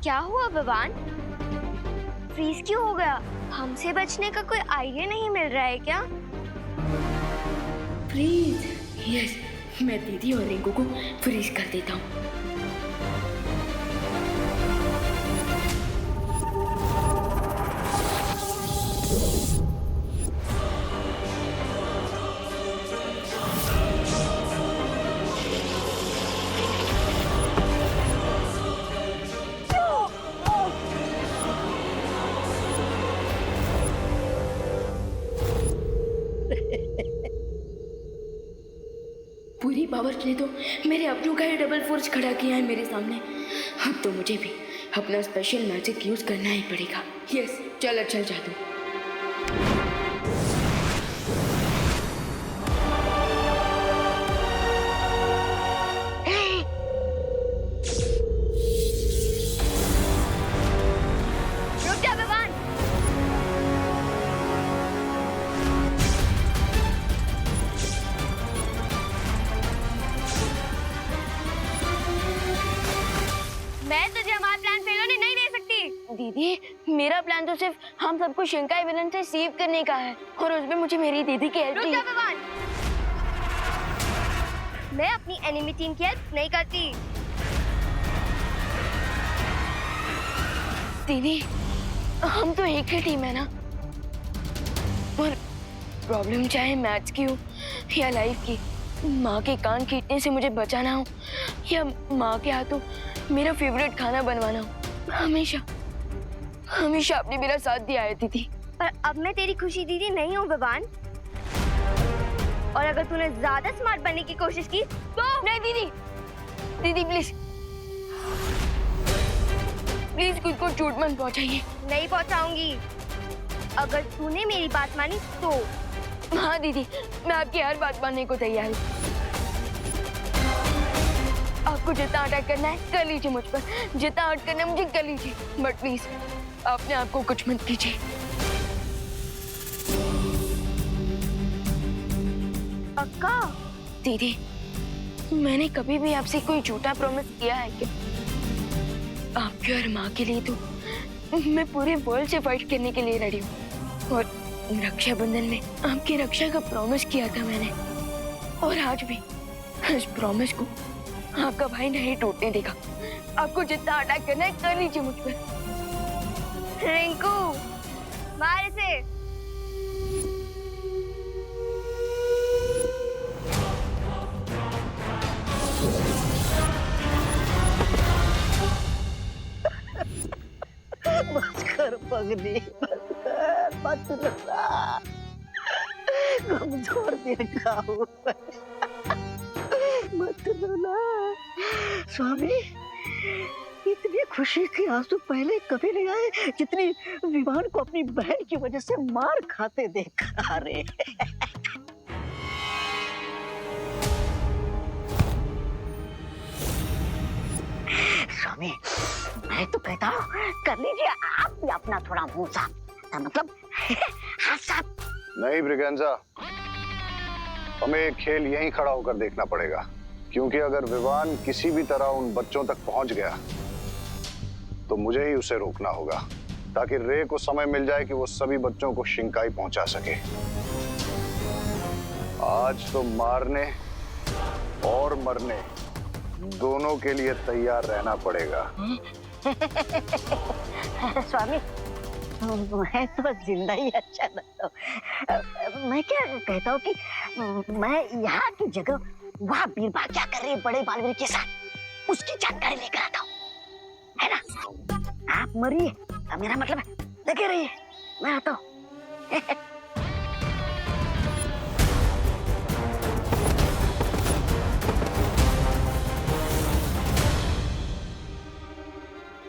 क्या हुआ विवान? फ्रीज क्यों हो गया? हमसे बचने का कोई आइडिया नहीं मिल रहा है क्या? फ्रीज? यस, मैं दीदी और रिंकू को फ्रीज कर देता हूँ। पूरी पावर्स ने तो मेरे अपनों का ही डबल फोर्स खड़ा किया है मेरे सामने। अब तो मुझे भी अपना स्पेशल मैजिक यूज करना ही पड़ेगा। यस, चल अच्छा जादू। रुक जा विवान। मैं तुझे हमारा प्लान फेल होने नहीं दे सकती। दीदी, मेरा प्लान तो सिर्फ हम सबको शिंकाई विलन से सेव करने का है और उसमें मुझे मेरी दीदी की हेल्प रुक चाहिए। जा विवान। मैं अपनी एनिमी टीम की हेल्प नहीं करती। दीदी, हम तो एक ही टीम है ना। और प्रॉब्लम चाहे मैथ्स की हो या लाइफ की, माँ के कान खींचने से मुझे बचाना हो या माँ के हाथों मेरा फेवरेट खाना बनवाना हो, हमेशा हमेशा आपने मेरा साथ दिया है दीदी। पर अब मैं तेरी खुशी दीदी नहीं हूँ विवान। और अगर तूने ज्यादा स्मार्ट बनने की कोशिश की तो नहीं दीदी, दीदी प्लीज प्लीज खुद को चोट मत पहुंचाइए। नहीं पहुंचाऊंगी अगर तूने मेरी बात मानी तो। हाँ दीदी, मैं आपकी हर बात मानने को तैयार हूँ। आपको जितना अटैक करना है कर लीजिए मुझ पर, जितना हर्ट करना है मुझे कर लीजिए, बट प्लीज अपने आप को कुछ मत कीजिए। पक्का? दीदी, मैंने कभी भी आपसे कोई झूठा प्रॉमिस किया है क्या? आपके और माँ के लिए तो मैं पूरे वर्ल्ड से फाइट करने के लिए रेडी हूँ। और रक्षाबंधन में आपकी रक्षा का प्रॉमिस किया था मैंने, और आज भी इस प्रॉमिस को आपका भाई नहीं टूटने देगा। आपको जितना अटैक करना है कर लीजिए मुझ पर। रिंकू, मार इसे। बच कर पगली, मत रोना। कमजोर देखा हूँ मत रोना। स्वामी, इतनी खुशी के आंसू पहले कभी नहीं आए जितनी विवान को अपनी बहन की वजह से मार खाते देखा रे। स्वामी, मैं तो कहता हूँ कर लीजिए आप भी अपना थोड़ा मुंह साफ, मतलब हाथ साफ। नहीं ब्रिगेंजा, हमें एक खेल यहीं खड़ा होकर देखना पड़ेगा, क्योंकि अगर विवान किसी भी तरह उन बच्चों तक पहुंच गया तो मुझे ही उसे रोकना होगा, ताकि रे को समय मिल जाए कि वो सभी बच्चों को शिंकाई पहुंचा सके। आज तो मारने और मरने दोनों के लिए तैयार रहना पड़ेगा। स्वामी, मैं तो जिंदा ही अच्छा लगता हूँ। मैं क्या कहता हूँ कि मैं यहाँ की जगह वहाँ बीरबल क्या कर रही है बड़े बालवीर के साथ, उसकी जानकारी लेकर आता हूँ, है ना? आप मरिए, मेरा मतलब लगे रहिए, मैं आता हूँ।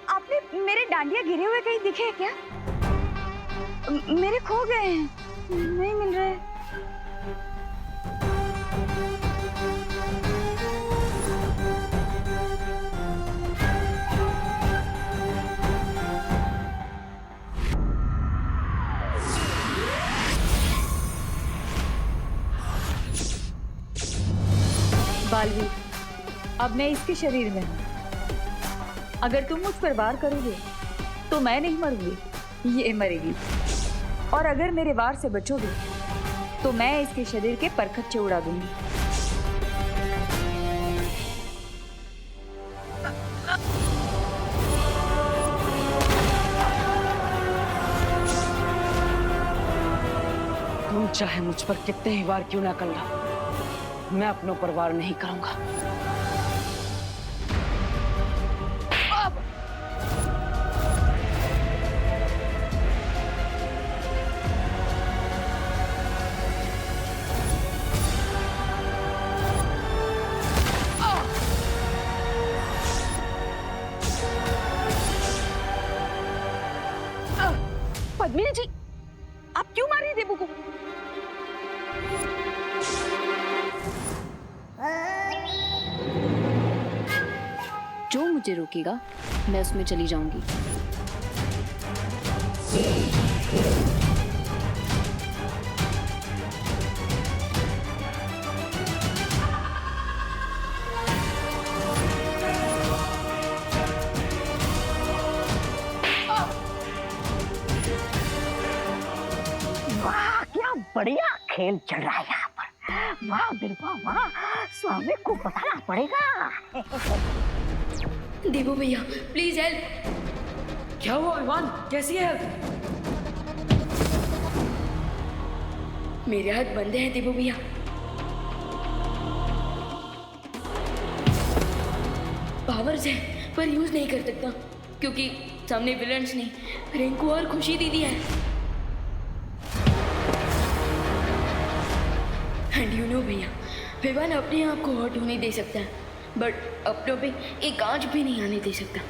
आपने मेरे डांडिया गिरे हुए कहीं दिखे क्या? मेरे खो गए हैं, नहीं मिल रहे। बालवीर, अब मैं इसके शरीर में हूँ। अगर तुम मुझ पर वार करोगे तो मैं नहीं मरूंगी, ये मरेगी। और अगर मेरे वार से बचोगे तो मैं इसके शरीर के परखच्चे उड़ा दूंगी। तुम चाहे मुझ पर कितने ही वार क्यों ना कर लो, मैं अपनों पर वार नहीं करूंगा। पद्मिनी जी, आप क्यों मार रही है देबू को? जो मुझे रोकेगा मैं उसमें चली जाऊंगी। वाह क्या बढ़िया खेल चल रहा है यहाँ पर। वाह बिरबा वाह, स्वामी को बताना पड़ेगा। देबू भैया प्लीज हेल्प। क्या हुआ विवान, कैसी है? मेरे हाथ बंधे हैं देबू भैया। पावर्स है पर यूज नहीं कर सकता क्योंकि सामने विलन्स ने रिंकू और खुशी दीदी है। एंड यू नो भैया, विवान अपने आप को हर्ट होने दे सकता है बट अपनों पे एक आंच भी नहीं आने दे सकता।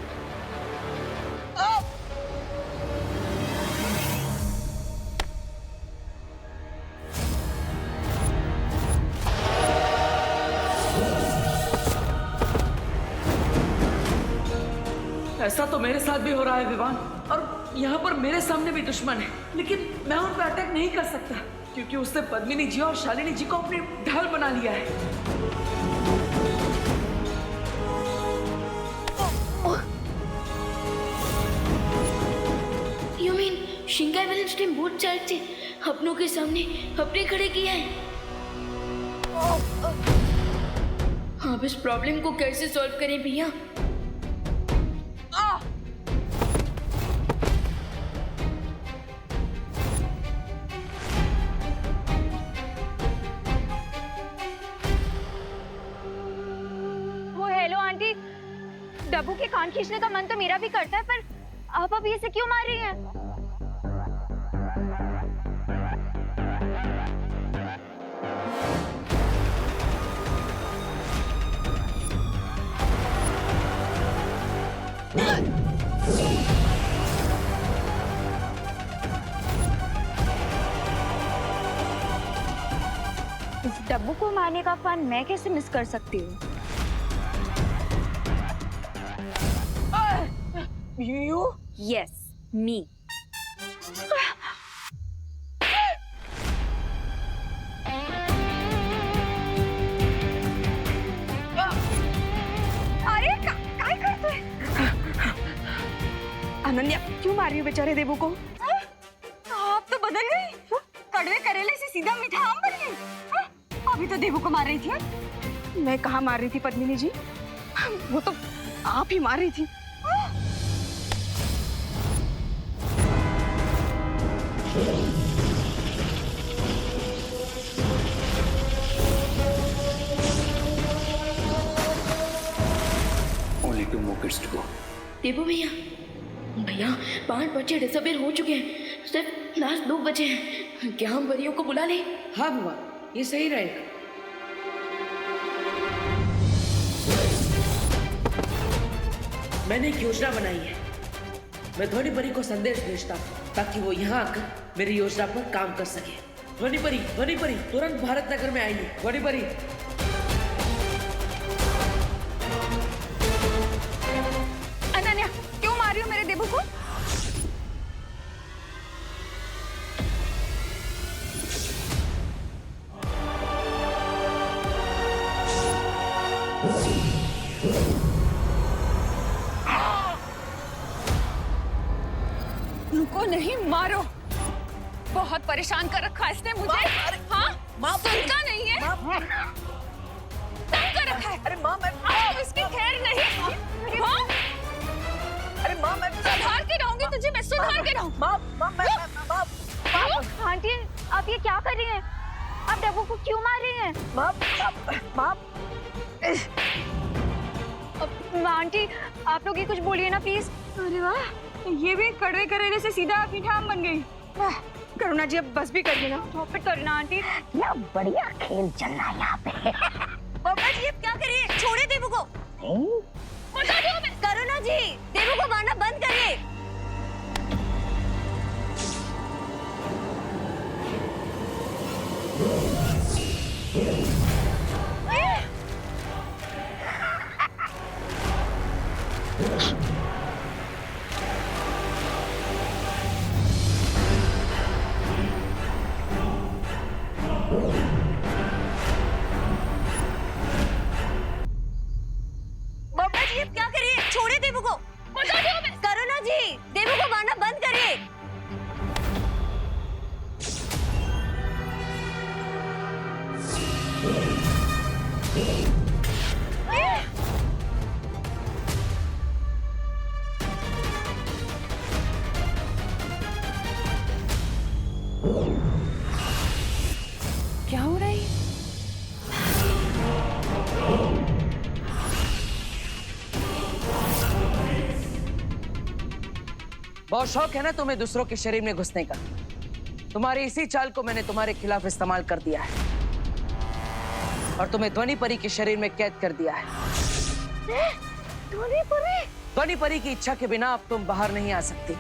ऐसा तो मेरे साथ भी हो रहा है विवान, और यहाँ पर मेरे सामने भी दुश्मन है, लेकिन मैं उन पर अटैक नहीं कर सकता क्योंकि उसने पद्मिनी जी और शालिनी जी को अपनी ढाल बना लिया है। यू मीन शिंगाई विलन्स ने बोथ साइड से अपनों के सामने अपने खड़े किया है। आप इस प्रॉब्लम को कैसे सॉल्व करें भैया? डब्बू के कान खींचने का मन तो मेरा भी करता है, पर आप अभी इसे क्यों मार रही हैं? इस डब्बू को मारने का फन मैं कैसे मिस कर सकती हूँ? You? Yes, me. अरे काय करतोय? अनन्या क्यों मार रही हो बेचारे देबू को? आप तो बदल गई। कड़वे करेले से सीधा मीठा आम बन गई। अभी तो देबू को मार रही थी। मैं कहाँ मार रही थी पद्मिनी जी, वो तो आप ही मार रही थी। Only 2 more kids to go. देबू भैया, भैया 5 बच्चे डिसअपीयर हो चुके हैं, सिर्फ लास्ट 2 बचे हैं। क्या हम परियों को बुला लें? हाँ विवान, ये सही रहेगा। मैंने एक योजना बनाई है। मैं ध्वनि परी को संदेश भेजता हूँ ताकि वो यहाँ आकर मेरी योजना पर काम कर सके। ध्वनि परी तुरंत भारत नगर में आइए। ध्वनि परी। अनन्या क्यों मार रही हो मेरे देबू को? उनको नहीं, मारो। बहुत परेशान कर रखा है इसने मुझे। हाँ, सुनता नहीं है, तंग कर रखा है। अरे माँ मैं इसकी खैर नहीं। हाँ? अरे माँ मैं सुधार के रहूंगी तुझे, मैं सुधार के रहूं। माँ आंटी आप ये क्या कर रही हैं? आप डब्बू को क्यों मार रही हैं? माँ आंटी आप लोग ये कुछ बोलिए ना प्लीज। अरे वाह, ये भी कड़वे करेले से सीधा मीठा आम बन गई। करुणा जी अब बस भी करिए ना। Stop it Karuna aunty. क्या बढ़िया खेल चल रहा है यहाँ पे। पापा जी अब क्या करिए? छोड़े देवू को। बता दो मैं। करुणा जी देवू को मारना बंद करिए। पापा जी अब क्या करिए? छोड़े देवू को। बता दो मैं। करुणा जी देवू को मारना बंद करिए। क्या हो रहा है? बहुत शौक है ना तुम्हें दूसरों के शरीर में घुसने का। तुम्हारी इसी चाल को मैंने तुम्हारे खिलाफ इस्तेमाल कर दिया है और तुम्हें ध्वनि परी के शरीर में कैद कर दिया है। ध्वनि परी की इच्छा के बिना अब तुम बाहर नहीं आ सकती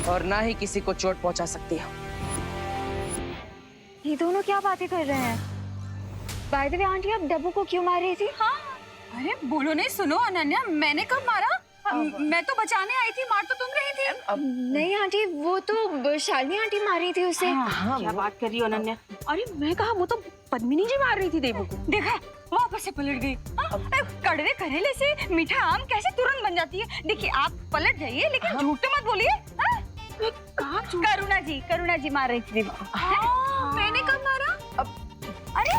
और ना ही किसी को चोट पहुंचा सकती हो। ये दोनों क्या बातें कर रहे हैं? बाय द वे आंटी आप डब्बू को क्यों मार रही थी? हाँ, अरे बोलो नहीं, सुनो अनन्या, मैंने कब मारा? मैं तो बचाने आई थी, मार तो तुम रही थी। नहीं आंटी वो तो शालिनी आंटी मार रही थी उसे। क्या बात कर रही हो अनन्या? अरे मैं कहा वो तो पद्मिनी जी मार रही थी देवू को। देखा, वापस से पलट गई। कड़वे करेले से मीठा आम कैसे तुरंत बन जाती है? देखिए आप पलट जाइए लेकिन झूठ मत बोलिए। करुणा जी मार रही थी देवू को। मैंने कब मारा? अरे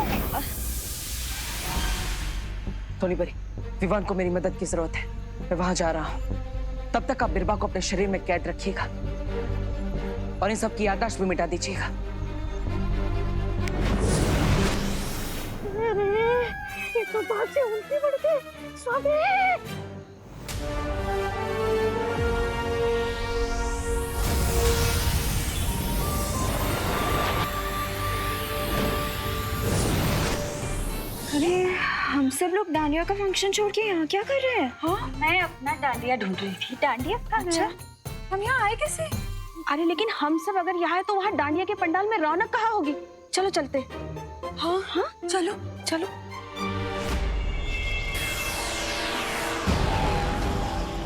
ध्वनि परी, विवान को मेरी मदद की जरूरत है। मैं वहां जा रहा हूं। तब तक आप बिरबा को अपने शरीर में कैद रखिएगा और इन सब की याददाश्त भी मिटा दीजिएगा। ये तो बात से उल्टी बढ़ गई। स्वामी अरे हम सब लोग डांडिया का फंक्शन छोड़ के यहाँ क्या कर रहे हैं? हाँ, मैं अपना डांडिया ढूंढ रही थी। डांडिया कहाँ गया? हम यहाँ आए कैसे? अरे लेकिन हम सब अगर यहाँ है तो वहाँ डांडिया के पंडाल में रौनक कहाँ होगी? चलो चलते। हाँ हाँ, चलो चलो।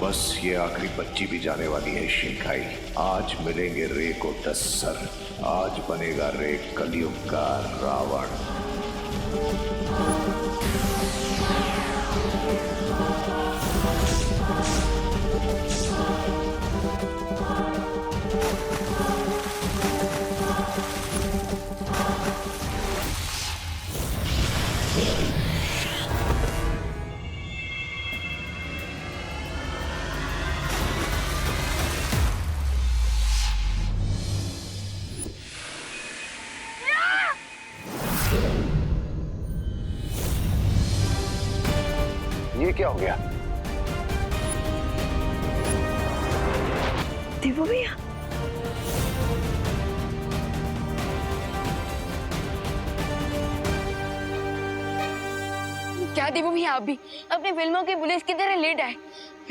बस ये आखिरी बच्ची भी जाने वाली है शिंकाई। आज मिलेंगे रे को 10 सर। आज बनेगा रे कलयुग का रावण। ये क्या हो गया? देवू भैया क्या देवू भैया आप भी अपने फिल्मों की पुलिस की तरह लेट आए?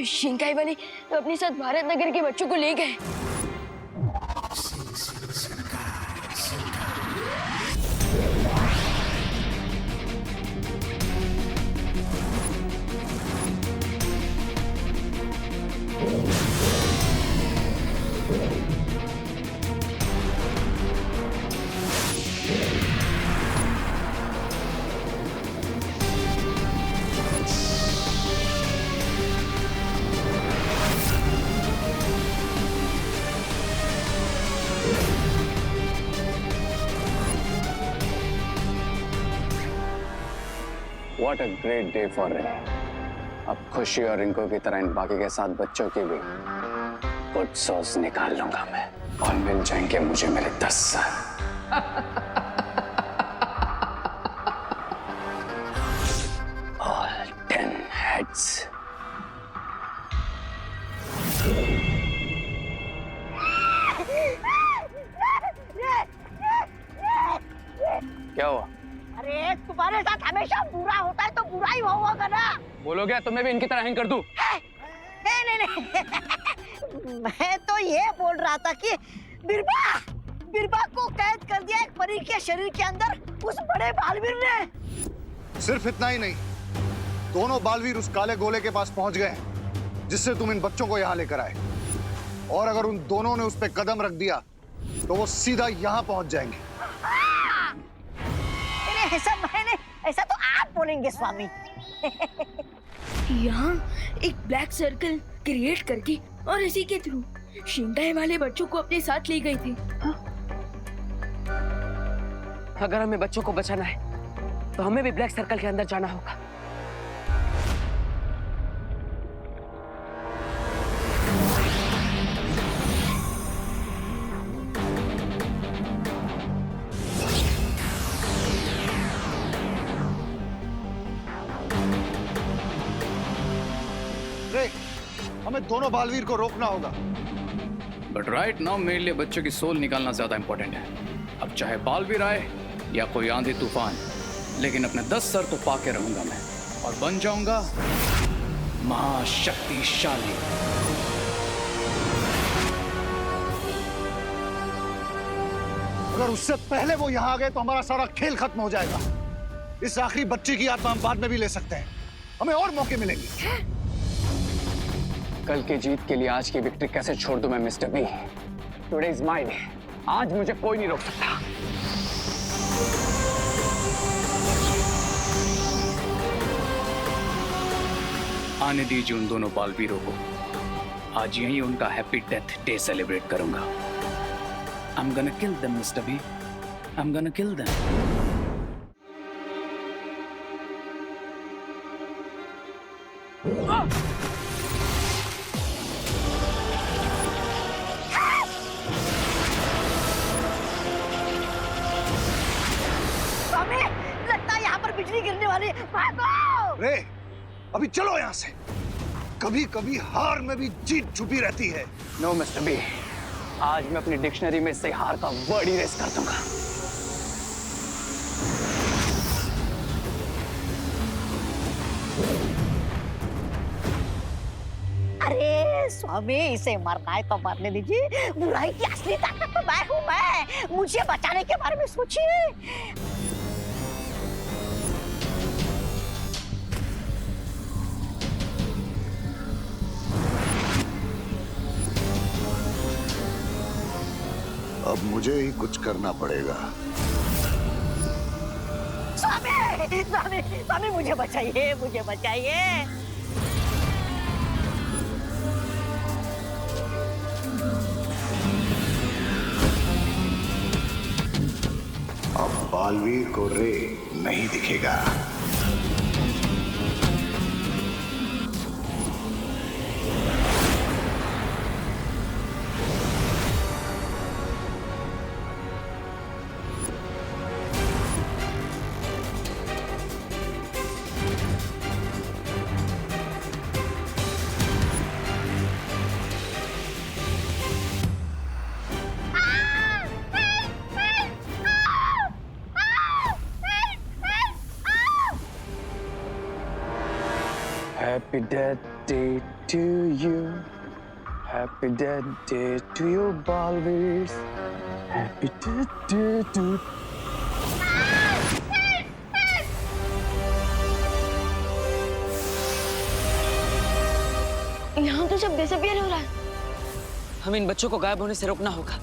शिंकाई वाले अपने साथ भारत नगर के बच्चों को ले गए। What a great day for Ray. अब खुशी और रिंकू की तरह इन बाकी के 7 बच्चों की भी गुड सोच निकाल लूंगा मैं, और मिल जाएंगे मुझे मेरे 10 साल। All 10 heads. क्या हुआ? अरे तुम्हारे साथ हमेशा बुरा होता है तो बुरा ही होगा ना। बोलो क्या तुम्हें भी इनकी तरह हैंग कर दूं? नहीं मैं तो ये बोल रहा था कि बिरबा को कैद कर दिया एक परी के शरीर के अंदर उस बड़े बालवीर ने। सिर्फ इतना ही नहीं, दोनों बालवीर उस काले गोले के पास पहुंच गए हैं जिससे तुम इन बच्चों को यहाँ लेकर आए, और अगर उन दोनों ने उस पर कदम रख दिया तो वो सीधा यहाँ पहुंच जाएंगे। ऐसा तो आप बोलेंगे स्वामी। यहाँ एक ब्लैक सर्कल क्रिएट करके और इसी के थ्रू शिंगाई वाले बच्चों को अपने साथ ले गई थी। अगर हमें बच्चों को बचाना है तो हमें भी ब्लैक सर्कल के अंदर जाना होगा। हमें दोनों बालवीर को रोकना होगा। बट राइट नाउ मेरे लिए बच्चों की सोल निकालना ज्यादा इंपॉर्टेंट है। अब चाहे बालवीर आए या कोई आंधी तूफान, लेकिन अपने 10 सर तो पाके रहूंगा मैं, और बन जाऊंगा महाशक्तिशाली। अगर उससे पहले वो यहाँ आ गए तो हमारा सारा खेल खत्म हो जाएगा। इस आखिरी बच्चे की आत्मा हम बाद में भी ले सकते हैं, हमें और मौके मिलेंगे। कल की जीत के लिए आज की विक्ट्री कैसे छोड़ दूं मैं mister B? Today is my day. आज मुझे कोई नहीं रोक सकता। आने दीजिए उन दोनों बालवीरों को। आज यहीं उनका हैप्पी डेथ डे सेलिब्रेट करूंगा। I'm gonna kill them, Mr. B. I'm gonna kill them. स्वामी, लगता है यहाँ पर बिजली गिरने वाली है। भागो! रे, अभी चलो यहाँ से। कभी कभी हार में भी जीत छुपी रहती है। No, Mr. B. आज मैं अपनी डिक्शनरी में से हार का वर्ड इरेज कर दूंगा। अरे स्वामी, इसे मरना है तो मरने दीजिए। बुराई की असली ताकत तो मैं हूँ। मैं मुझे बचाने के बारे में सोचिए। अब मुझे ही कुछ करना पड़ेगा। स्वामी, स्वामी, स्वामी, मुझे बचाइए, मुझे बचाइए। अब बालवीर को रे नहीं दिखेगा। Happy death day to you. Happy death day to you, Balveers. Happy death day to यहाँ तो सब डिसअपियर हो रहा है। हमें इन बच्चों को गायब होने से रोकना होगा।